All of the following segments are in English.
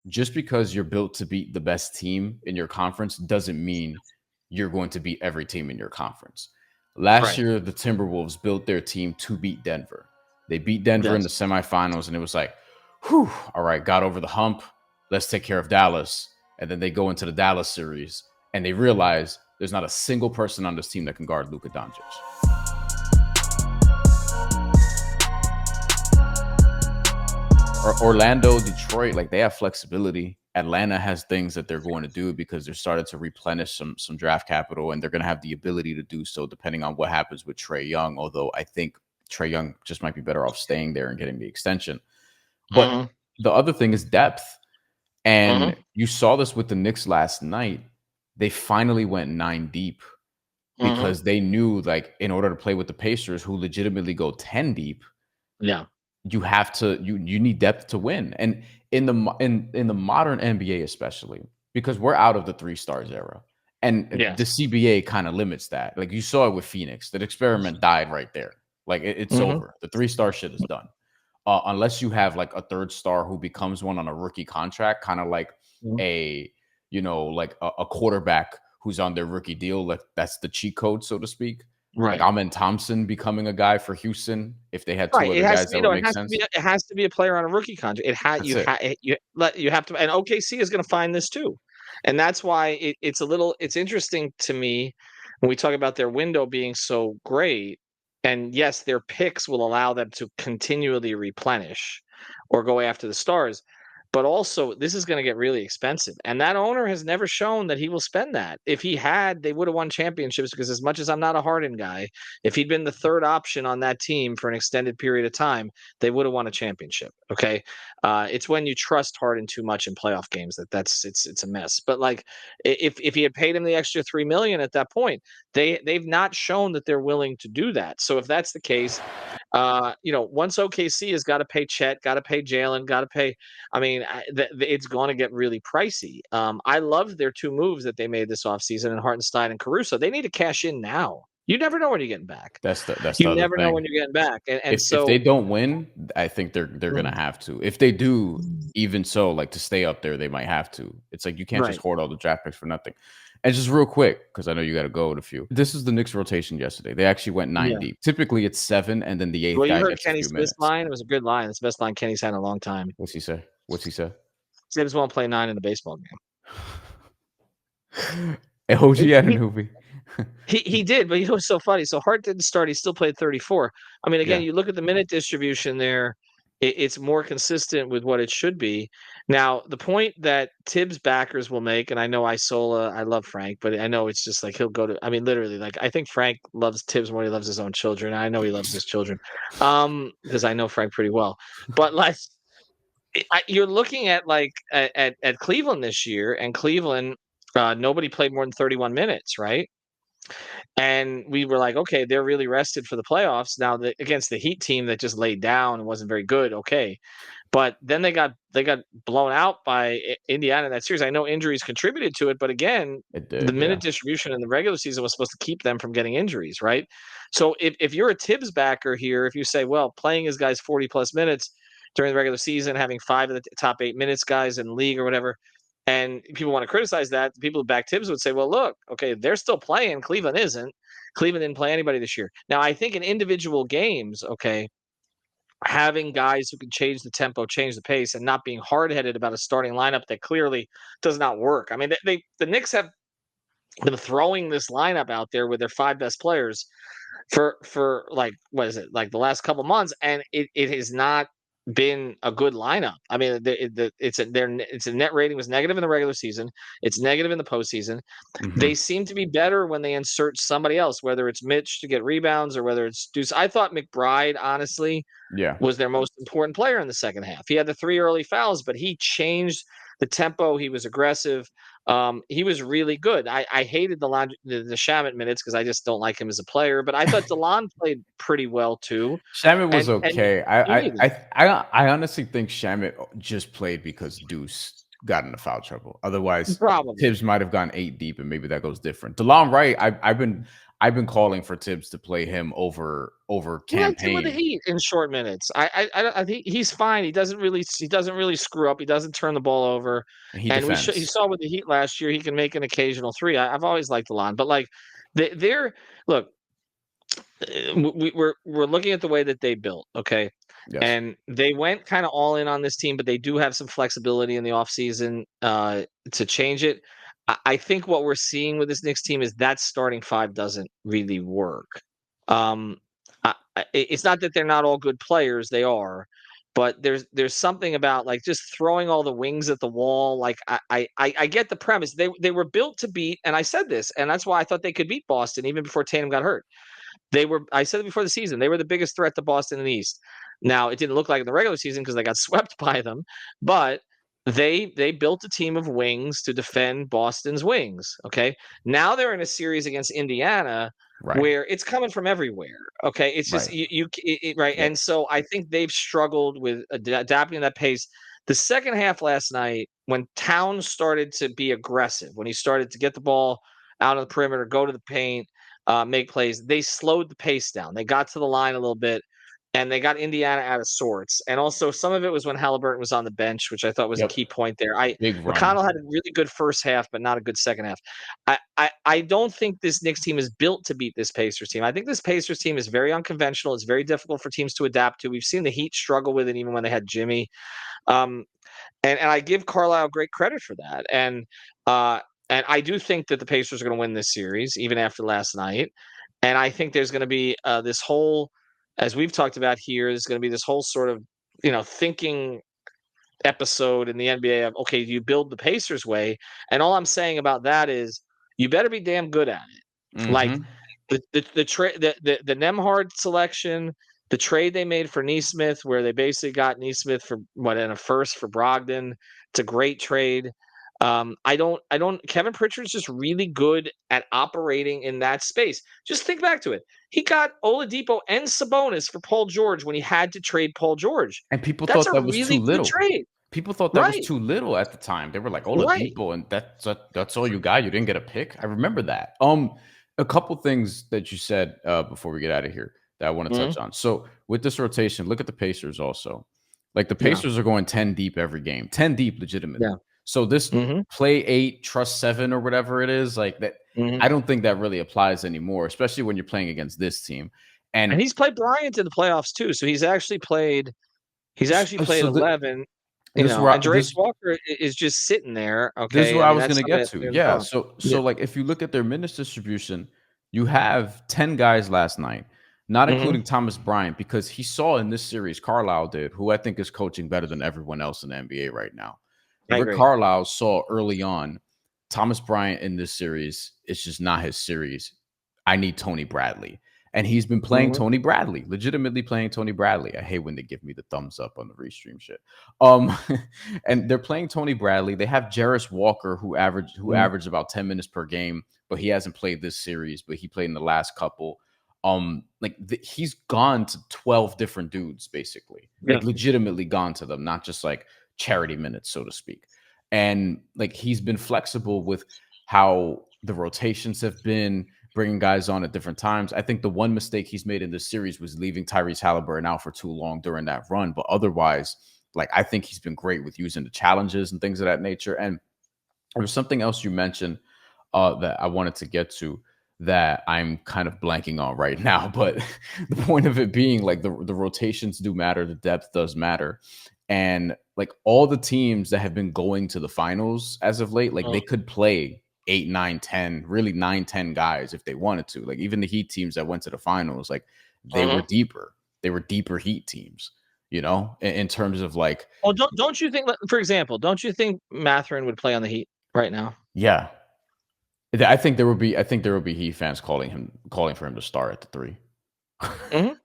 just because you're built to beat the best team in your conference doesn't mean you're going to beat every team in your conference. Last Right. year, the Timberwolves built their team to beat Denver. They beat Denver in the Yes. semifinals, and it was like, whew, all right, got over the hump. Let's take care of Dallas. And then they go into the Dallas series, and they realize there's not a single person on this team that can guard Luka Doncic. Orlando, Detroit, like they have flexibility. Atlanta has things that they're going to do because they're starting to replenish some draft capital, and they're going to have the ability to do so depending on what happens with Trae Young. Although I think Trae Young just might be better off staying there and getting the extension. But Mm-hmm. the other thing is depth, and Mm-hmm. you saw this with the Knicks last night. They finally went 9 deep Mm-hmm. because they knew, like, in order to play with the Pacers, who legitimately go 10 deep, Yeah. you have to you need depth to win. And in the modern NBA, especially because we're out of the 3 stars era, and the Yes. CBA kind of limits that. Like you saw it with Phoenix, that experiment died right there. Like it's Mm-hmm. over. The 3 star shit is done. Unless you have like a 3rd star who becomes one on a rookie contract, kind of like a like a quarterback who's on their rookie deal. Like that's the cheat code, so to speak. Like Right. Amen Thompson becoming a guy for Houston if they had 2 Right. It other has to guys be, that would it make has to be, sense. it has to be a player on a rookie contract. That's it. You have to, and OKC is going to find this too, and that's why it's interesting to me when we talk about their window being so great. And yes, their picks will allow them to continually replenish or go after the stars. But also, this is going to get really expensive. And that owner has never shown that he will spend that. If he had, they would have won championships because, as much as I'm not a Harden guy, if he'd been the third option on that team for an extended period of time, they would have won a championship. Okay, it's when you trust Harden too much in playoff games it's a mess. But like, if he had paid him the extra $3 million at that point, they've not shown that they're willing to do that. So if that's the case, once OKC has got to pay Chet, got to pay Jalen, got to pay. I mean, it's going to get really pricey. I loved their 2 moves that they made this offseason in Hartenstein and Caruso. They need to cash in now. You never know when you're getting back. That's the You other never know when thing. you're getting back. And If they so, don't win, I think they're gonna mm, have to. If they do, even so, like to stay up there, they might have to. It's like you can't just right. hoard all the draft picks for nothing. And just real quick, because I know you got to go with a few. This is the Knicks rotation yesterday. They actually went 9 Yeah. deep. Typically, it's 7, and then the eighth Well, you guy heard gets a Kenny few Smith's minutes. line. It was a good line. It's the best line Kenny's had in a long time. What's he say? What's he say? Tibbs won't play 9 in a baseball game. OG He, Anunoby. he did, but it was so funny. So Hart didn't start. He still played 34. I mean, again, Yeah. you look at the minute distribution there, it's more consistent with what it should be. Now, the point that Tibbs backers will make, and I know Isola, I love Frank, but I know it's just like he'll go to, I mean, literally, like I think Frank loves Tibbs more than he loves his own children. I know he loves his children, because I know Frank pretty well. But like, you're looking at like at Cleveland this year, and Cleveland, nobody played more than 31 minutes, right? And we were like, okay, they're really rested for the playoffs. Now against the Heat team that just laid down and wasn't very good, okay. But then they got blown out by Indiana in that series. I know injuries contributed to it, but again, It the did. minute Yeah. distribution in the regular season was supposed to keep them from getting injuries, right? So if you're a Tibbs backer here, if you say, well, playing his guys 40 plus minutes during the regular season, having 5 of the top 8 minutes guys in the league or whatever, and people want to criticize that, the people who back Tibbs would say, well, look, okay, they're still playing. Cleveland isn't. Cleveland didn't play anybody this year. Now, I think in individual games, okay, having guys who can change the tempo, change the pace, and not being hard-headed about a starting lineup that clearly does not work. I mean, the Knicks have been throwing this lineup out there with their 5 best players for like, what is it, like the last couple months, and it has not been a good lineup. I mean, it's a net rating was negative in the regular season. It's negative in the postseason. Hmm. They seem to be better when they insert somebody else, whether it's Mitch to get rebounds or whether it's Deuce. I thought McBride, honestly, Yeah. was their most important player in the second half. He had the 3 early fouls, but he changed the tempo. He was aggressive. He was really good. I hated the Shamet minutes because I just don't like him as a player. But I thought DeLon played pretty well too, Shamit was and okay. you needed. I honestly think Shamit just played because Deuce got into foul trouble. Otherwise, Probably. Tibbs might have gone 8 deep, and maybe that goes different. DeLon Wright, I've been calling for Tibbs to play him over He liked it with the campaign, Heat in short minutes. I think he's fine. He doesn't really screw up. He doesn't turn the ball over, and he and he defends. saw with the Heat last year he can make an occasional three. I've always liked Alon, but like they're look, we're looking at the way that they built, okay, Yes. and they went kind of all in on this team, but they do have some flexibility in the offseason to change it. I think what we're seeing with this Knicks team is that starting five doesn't really work. Um, it's not that they're not all good players; they are, but there's something about like just throwing all the wings at the wall. Like I get the premise. They were built to beat, and I said this, and that's why I thought they could beat Boston even before Tatum got hurt. I said it before the season, they were the biggest threat to Boston in the East. Now, it didn't look like in the regular season because they got swept by them, but they built a team of wings to defend Boston's wings. Okay. Now they're in a series against Indiana Right. where it's coming from everywhere. Okay. It's just Right. right. Yep. And so I think they've struggled with adapting that pace. The second half last night, when Towns started to be aggressive, when he started to get the ball out of the perimeter, go to the paint, make plays. They slowed the pace down. They got to the line a little bit, and they got Indiana out of sorts. And also, some of it was when Halliburton was on the bench, which I thought was a Yep. key point there. I Big run. McConnell had a really good first half, but not a good second half. I don't think this Knicks team is built to beat this Pacers team. I think this Pacers team is very unconventional. It's very difficult for teams to adapt to. We've seen the Heat struggle with it even when they had Jimmy. Um, and I give Carlisle great credit for that. Uh, and I do think that the Pacers are going to win this series, even after last night. And I think there's going to be this whole, as we've talked about here, there's going to be this whole sort of thinking episode in the NBA of okay, you build the Pacers way, and all I'm saying about that is you better be damn good at it. Like Mm-hmm. the Nemhard selection, the trade they made for Neesmith, where they basically got Neesmith for what in a first for Brogdon. It's a great trade. I don't. Kevin Pritchard's just really good at operating in that space. Just think back to it. He got Oladipo and Sabonis for Paul George when he had to trade Paul George. And people That's thought a that was too really good little. trade. People thought that was Right, too little at the time. They were like, right. Oladipo, and that's all you got. You didn't get a pick. I remember that. A couple things that you said before we get out of here that I want to touch Mhm. on. So with this rotation, look at the Pacers also. Like the Yeah, Pacers are going 10 deep every game, 10 deep yeah. legitimately. So this Mhm, play 8, trust 7 or whatever it is, like that, mhm. I don't think that really applies anymore, especially when you're playing against this team. And And he's played Bryant in the playoffs too, so he's actually played so 11, this is where and Jarace Walker is just sitting there, this is okay? where I I mean, was that's gonna something get that to. they're Yeah. gonna So Yeah. like if you look at their minutes distribution, you have 10 guys last night, not Mhm. including Thomas Bryant, because he saw in this series, Carlisle did, who I think is coaching better than everyone else in the NBA right now. I Rick agree. Carlisle saw early on Thomas Bryant in this series, it's just not his series. I need Tony Bradley. And he's been playing Mhm, Tony Bradley, legitimately playing Tony Bradley. I hate when they give me the thumbs up on the restream shit. Um, and they're playing Tony Bradley. They have Jarris Walker, who mhm, averaged about 10 minutes per game, but he hasn't played this series, but he played in the last couple. He's gone to 12 different dudes, basically. yeah. Like legitimately gone to them, not just like charity minutes, so to speak. And like he's been flexible with how the rotations have been, bringing guys on at different times. I think the one mistake he's made in this series was leaving Tyrese Halliburton out for too long during that run. But otherwise, like I think he's been great with using the challenges and things of that nature. And there was something else you mentioned that I wanted to get to that I'm kind of blanking on right now. But the point of it being like the rotations do matter, the depth does matter. And like all the teams that have been going to the finals as of late, like Mhm, they could play 8, 9, 10, really 9, 10 guys if they wanted to. Like even the Heat teams that went to the finals, like they were mhm. deeper. They were deeper Heat teams, in terms of like, Well, don't you think, like, for example, don't you think Mathurin would play on the Heat right now? yeah, I think there will be Heat fans calling for him to start at the 3. Mhm.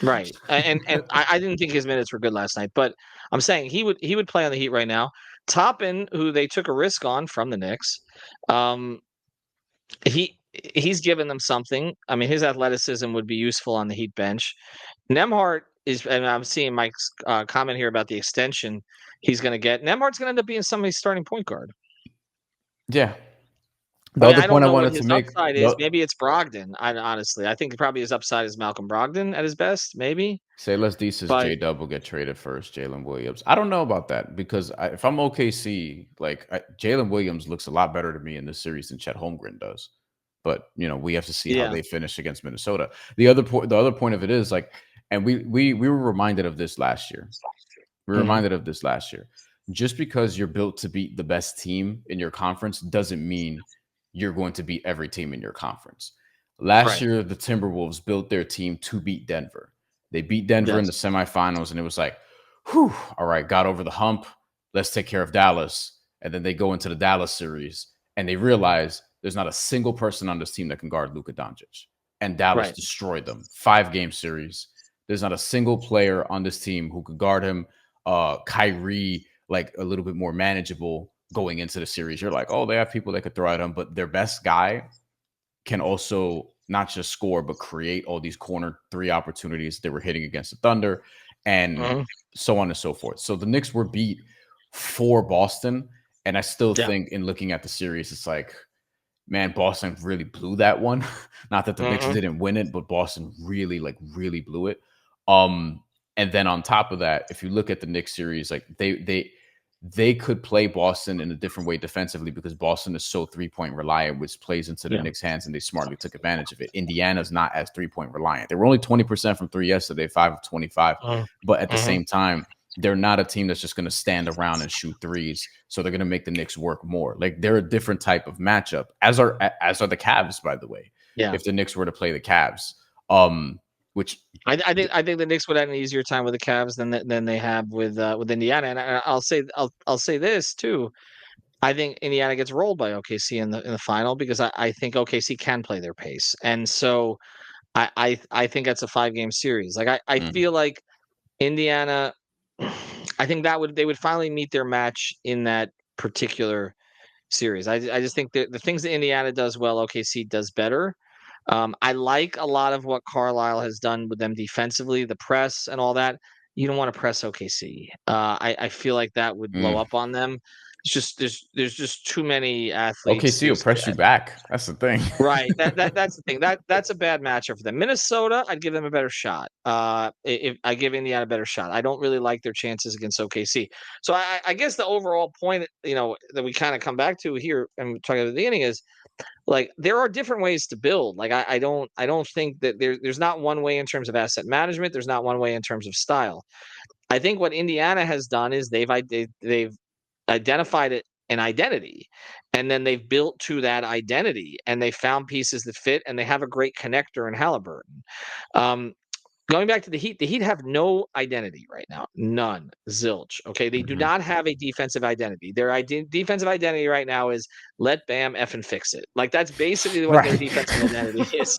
Right, and I didn't think his minutes were good last night, but I'm saying he would play on the Heat right now. Toppin, who they took a risk on from the Knicks, um, he's given them something. I mean, his athleticism would be useful on the Heat bench. Nemhart is, and I'm seeing Mike's comment here about the extension he's going to get. Nembhard's going to end up being somebody's starting point guard. Yeah. I The mean, other I don't point I know what wanted to his make, upside is. Maybe it's Brogdon. Honestly, I think probably his upside is Malcolm Brogdon at his best, maybe. say let's thesis But J Double get traded first, Jalen Williams. I don't know about that because if I'm OKC, like Jalen Williams looks a lot better to me in this series than Chet Holmgren does. But we have to see how yeah, they finish against Minnesota. The other point of it is like, and we were reminded of this last year. We were hmm reminded of this last year. Just because you're built to beat the best team in your conference doesn't mean you're going to beat every team in your conference. Last right. year, the Timberwolves built their team to beat Denver. They beat Denver in Yes, the semifinals, and it was like, whew, all right, got over the hump. Let's take care of Dallas. And then they go into the Dallas series, and they realize there's not a single person on this team that can guard Luka Doncic. And Dallas right. destroyed them. 5-game series. There's not a single player on this team who could guard him. Kyrie, like a little bit more manageable going into the series. You're like, oh, they have people that could throw at him, but their best guy can also not just score, but create all these corner three opportunities they were hitting against the Thunder and hmm so on and so forth. So the Knicks were beat for Boston. And I still Yeah. think in looking at the series, it's like, man, Boston really blew that one. Not that the Knicks hmm didn't win it, but Boston really blew it. Um, and then on top of that, if you look at the Knicks series, like they could play Boston in a different way defensively because Boston is so 3-point reliant, which plays into the Yeah. Knicks' hands, and they smartly took advantage of it. Indiana's not as 3-point reliant. They were only 20% from three yesterday, 5 of 25, but at the hmm same time, they're not a team that's just going to stand around and shoot threes. So they're going to make the Knicks work more. Like they're a different type of matchup, as are the Cavs, by the way. Yeah. If the Knicks were to play the Cavs, which I think the Knicks would have an easier time with the Cavs than they have with Indiana. And I'll say this too. I think Indiana gets rolled by OKC in the final because I think OKC can play their pace. And so I think that's a 5-game series. Like I mm, feel like Indiana, I think they would finally meet their match in that particular series. I just think that the things that Indiana does well, OKC does better. I like a lot of what Carlisle has done with them defensively, the press and all that. You don't want to press OKC. I feel like that would blow mm. up on them. It's just there's just too many athletes. OKC will There's press you back. That's the thing. right. That's the thing. That's a bad matchup for them. Minnesota, I'd give them a better shot. If I give Indiana a better shot, I don't really like their chances against OKC. So I guess the overall point, that we kind of come back to here and talking at the beginning is like there are different ways to build. Like I don't think that there's not one way in terms of asset management. There's not one way in terms of style. I think what Indiana has done is they've identified it an identity, and then they've built to that identity, and they found pieces that fit, and they have a great connector in Halliburton. Um, Going back to the Heat have no identity right now. None. Zilch. Okay. They do Mhm. not have a defensive identity. Their defensive identity right now is let Bam effing fix it. Like that's basically what their Right. defensive identity is.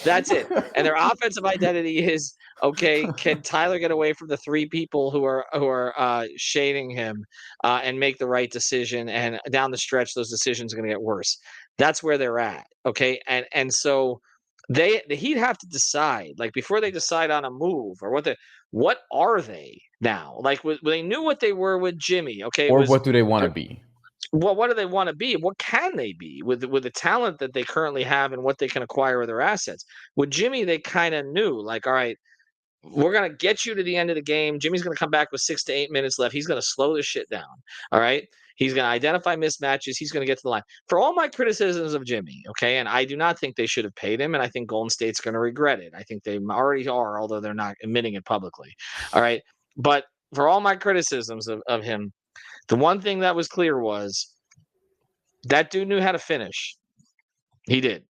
That's it. And their offensive identity is okay. Can Tyler get away from the three people who are shading him and make the right decision? And down the stretch, those decisions are going to get worse. That's where they're at. Okay. And so the Heat have to decide, like before they decide on a move or what are they now? Like they knew what they were with Jimmy. Okay, it Or was what do they want to be? what do they want to be? What can they be with the talent that they currently have and what they can acquire with their assets? With Jimmy, they kind of knew, like, all right, we're gonna get you to the end of the game. Jimmy's gonna come back with 6 to 8 minutes left. He's gonna slow this shit down. All right. He's gonna identify mismatches. He's gonna get to the line. For all my criticisms of Jimmy, okay, and I do not think they should have paid him, and I think Golden State's gonna regret it. I think they already are, although they're not admitting it publicly. All right. But for all my criticisms of him, the one thing that was clear was that dude knew how to finish. He did.